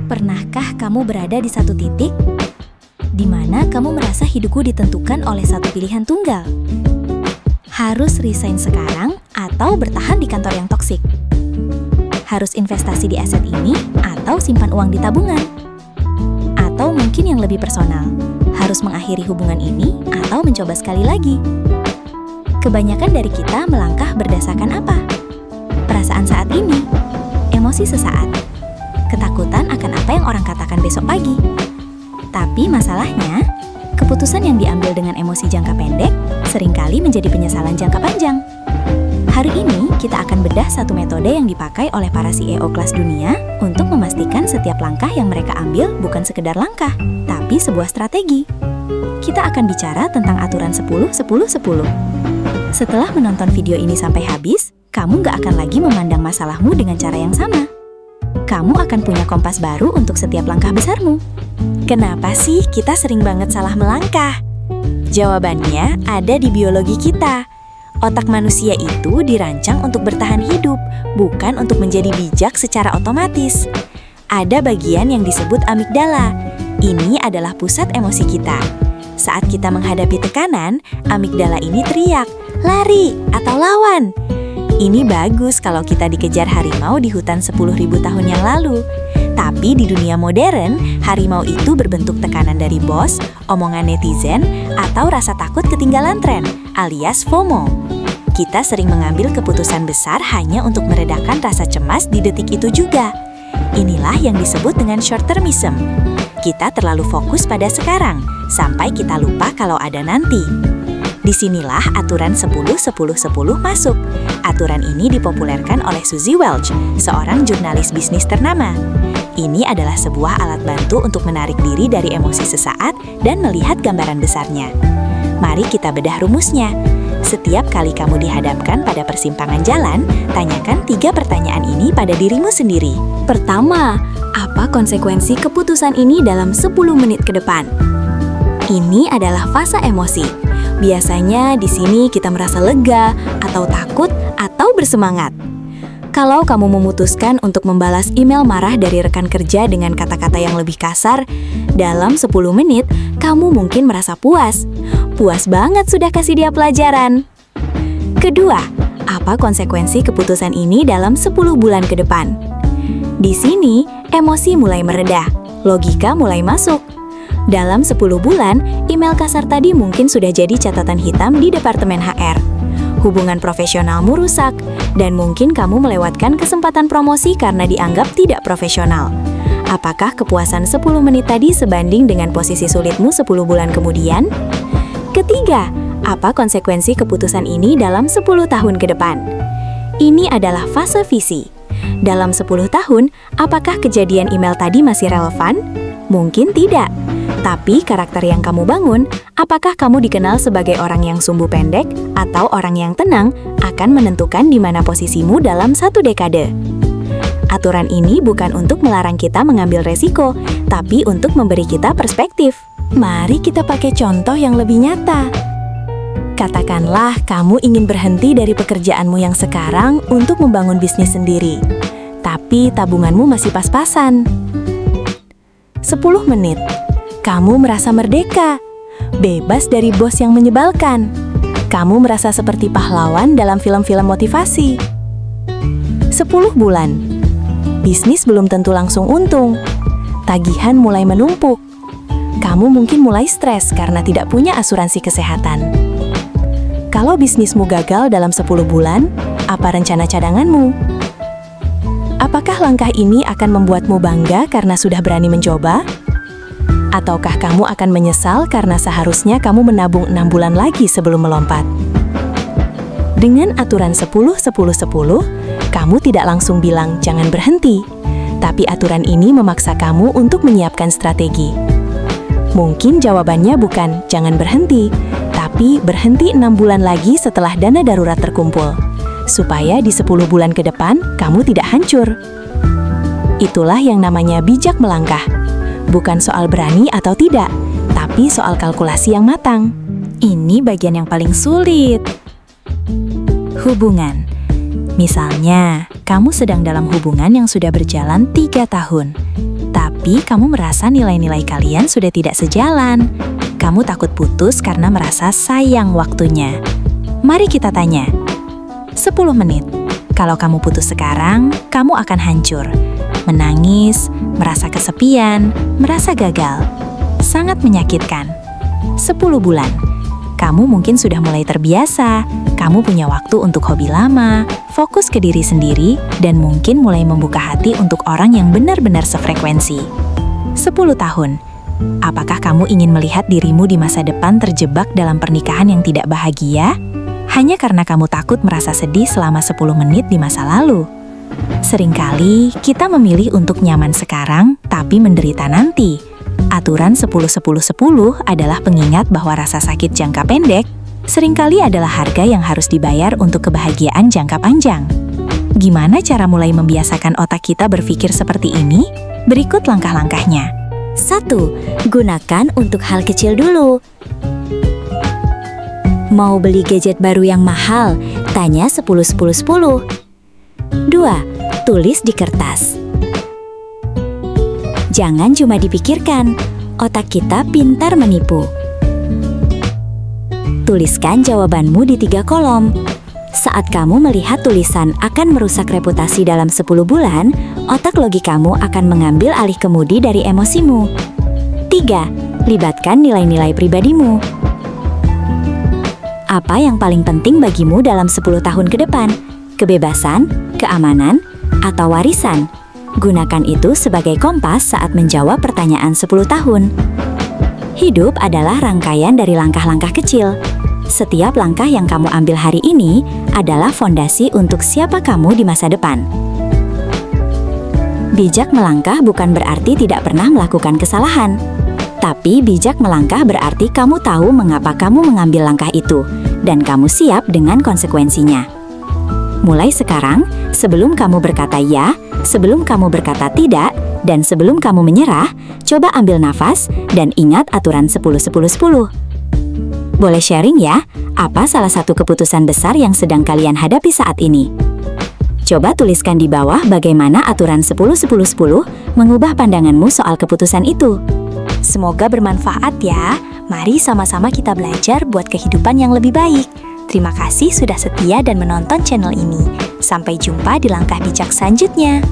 Pernahkah kamu berada di satu titik di mana kamu merasa hidupku ditentukan oleh satu pilihan tunggal? Harus resign sekarang atau bertahan di kantor yang toksik? Harus investasi di aset ini atau simpan uang di tabungan? Atau mungkin yang lebih personal, harus mengakhiri hubungan ini atau mencoba sekali lagi? Kebanyakan dari kita melangkah berdasarkan apa? Perasaan saat ini, emosi sesaat, ketakutan akan apa yang orang katakan besok pagi. Tapi masalahnya, keputusan yang diambil dengan emosi jangka pendek seringkali menjadi penyesalan jangka panjang. Hari ini, kita akan bedah satu metode yang dipakai oleh para CEO kelas dunia untuk memastikan setiap langkah yang mereka ambil bukan sekedar langkah, tapi sebuah strategi. Kita akan bicara tentang aturan 10-10-10. Setelah menonton video ini sampai habis, kamu nggak akan lagi memandang masalahmu dengan cara yang sama. Kamu akan punya kompas baru untuk setiap langkah besarmu. Kenapa sih kita sering banget salah melangkah? Jawabannya ada di biologi kita. Otak manusia itu dirancang untuk bertahan hidup, bukan untuk menjadi bijak secara otomatis. Ada bagian yang disebut amigdala. Ini adalah pusat emosi kita. Saat kita menghadapi tekanan, amigdala ini teriak, lari atau lawan. Ini bagus kalau kita dikejar harimau di hutan 10.000 tahun yang lalu. Tapi di dunia modern, harimau itu berbentuk tekanan dari bos, omongan netizen, atau rasa takut ketinggalan tren, alias FOMO. Kita sering mengambil keputusan besar hanya untuk meredakan rasa cemas di detik itu juga. Inilah yang disebut dengan short-termism. Kita terlalu fokus pada sekarang, sampai kita lupa kalau ada nanti. Disinilah aturan 10-10-10 masuk. Aturan ini dipopulerkan oleh Suzy Welch, seorang jurnalis bisnis ternama. Ini adalah sebuah alat bantu untuk menarik diri dari emosi sesaat dan melihat gambaran besarnya. Mari kita bedah rumusnya. Setiap kali kamu dihadapkan pada persimpangan jalan, tanyakan 3 pertanyaan ini pada dirimu sendiri. Pertama, apa konsekuensi keputusan ini dalam 10 menit ke depan? Ini adalah fase emosi. Biasanya di sini kita merasa lega, atau takut, atau bersemangat. Kalau kamu memutuskan untuk membalas email marah dari rekan kerja dengan kata-kata yang lebih kasar, dalam 10 menit, kamu mungkin merasa puas. Puas banget sudah kasih dia pelajaran. Kedua, apa konsekuensi keputusan ini dalam 10 bulan ke depan? Di sini, emosi mulai mereda, logika mulai masuk. Dalam 10 bulan, email kasar tadi mungkin sudah jadi catatan hitam di departemen HR. Hubungan profesionalmu rusak, dan mungkin kamu melewatkan kesempatan promosi karena dianggap tidak profesional. Apakah kepuasan 10 menit tadi sebanding dengan posisi sulitmu 10 bulan kemudian? Ketiga, apa konsekuensi keputusan ini dalam 10 tahun ke depan? Ini adalah fase visi. Dalam 10 tahun, apakah kejadian email tadi masih relevan? Mungkin tidak. Tapi karakter yang kamu bangun, apakah kamu dikenal sebagai orang yang sumbu pendek atau orang yang tenang, akan menentukan di mana posisimu dalam 1 dekade. Aturan ini bukan untuk melarang kita mengambil resiko, tapi untuk memberi kita perspektif. Mari kita pakai contoh yang lebih nyata. Katakanlah kamu ingin berhenti dari pekerjaanmu yang sekarang untuk membangun bisnis sendiri. Tapi tabunganmu masih pas-pasan. 10 menit. Kamu merasa merdeka, bebas dari bos yang menyebalkan. Kamu merasa seperti pahlawan dalam film-film motivasi. 10 bulan. Bisnis belum tentu langsung untung. Tagihan mulai menumpuk. Kamu mungkin mulai stres karena tidak punya asuransi kesehatan. Kalau bisnismu gagal dalam 10 bulan, apa rencana cadanganmu? Apakah langkah ini akan membuatmu bangga karena sudah berani mencoba? Ataukah kamu akan menyesal karena seharusnya kamu menabung 6 bulan lagi sebelum melompat? Dengan aturan 10-10-10, kamu tidak langsung bilang jangan berhenti. Tapi aturan ini memaksa kamu untuk menyiapkan strategi. Mungkin jawabannya bukan jangan berhenti, tapi berhenti 6 bulan lagi setelah dana darurat terkumpul. Supaya di 10 bulan ke depan, kamu tidak hancur. Itulah yang namanya bijak melangkah. Bukan soal berani atau tidak, tapi soal kalkulasi yang matang. Ini bagian yang paling sulit. Hubungan. Misalnya, kamu sedang dalam hubungan yang sudah berjalan 3 tahun. Tapi Tapi kamu merasa nilai-nilai kalian sudah tidak sejalan. Kamu takut putus karena merasa sayang waktunya. Mari kita tanya. 10 menit. Kalau kamu putus sekarang, kamu akan hancur. Menangis, merasa kesepian, merasa gagal. Sangat menyakitkan. 10 bulan. Kamu mungkin sudah mulai terbiasa. Kamu punya waktu untuk hobi lama, fokus ke diri sendiri, dan mungkin mulai membuka hati untuk orang yang benar-benar sefrekuensi. 10 tahun. Apakah kamu ingin melihat dirimu di masa depan terjebak dalam pernikahan yang tidak bahagia? Hanya karena kamu takut merasa sedih selama 10 menit di masa lalu. Seringkali kita memilih untuk nyaman sekarang, tapi menderita nanti. Aturan 10-10-10 adalah pengingat bahwa rasa sakit jangka pendek seringkali adalah harga yang harus dibayar untuk kebahagiaan jangka panjang. Gimana cara mulai membiasakan otak kita berpikir seperti ini? Berikut langkah-langkahnya. 1. Gunakan untuk hal kecil dulu. Mau beli gadget baru yang mahal? Tanya 10-10-10. 2. Tulis di kertas. Jangan cuma dipikirkan, otak kita pintar menipu. Tuliskan jawabanmu di 3 kolom. Saat kamu melihat tulisan akan merusak reputasi dalam 10 bulan, otak logikamu akan mengambil alih kemudi dari emosimu. 3. Libatkan nilai-nilai pribadimu. Apa yang paling penting bagimu dalam 10 tahun ke depan? Kebebasan, keamanan, atau warisan? Gunakan itu sebagai kompas saat menjawab pertanyaan 10 tahun. Hidup adalah rangkaian dari langkah-langkah kecil. Setiap langkah yang kamu ambil hari ini adalah fondasi untuk siapa kamu di masa depan. Bijak melangkah bukan berarti tidak pernah melakukan kesalahan. Tapi bijak melangkah berarti kamu tahu mengapa kamu mengambil langkah itu, dan kamu siap dengan konsekuensinya. Mulai sekarang, sebelum kamu berkata ya, sebelum kamu berkata tidak, dan sebelum kamu menyerah, coba ambil nafas dan ingat aturan 10-10-10. Boleh sharing ya, apa salah satu keputusan besar yang sedang kalian hadapi saat ini? Coba tuliskan di bawah bagaimana aturan 10-10-10 mengubah pandanganmu soal keputusan itu. Semoga bermanfaat ya. Mari sama-sama kita belajar buat kehidupan yang lebih baik. Terima kasih sudah setia dan menonton channel ini. Sampai jumpa di langkah bijak selanjutnya.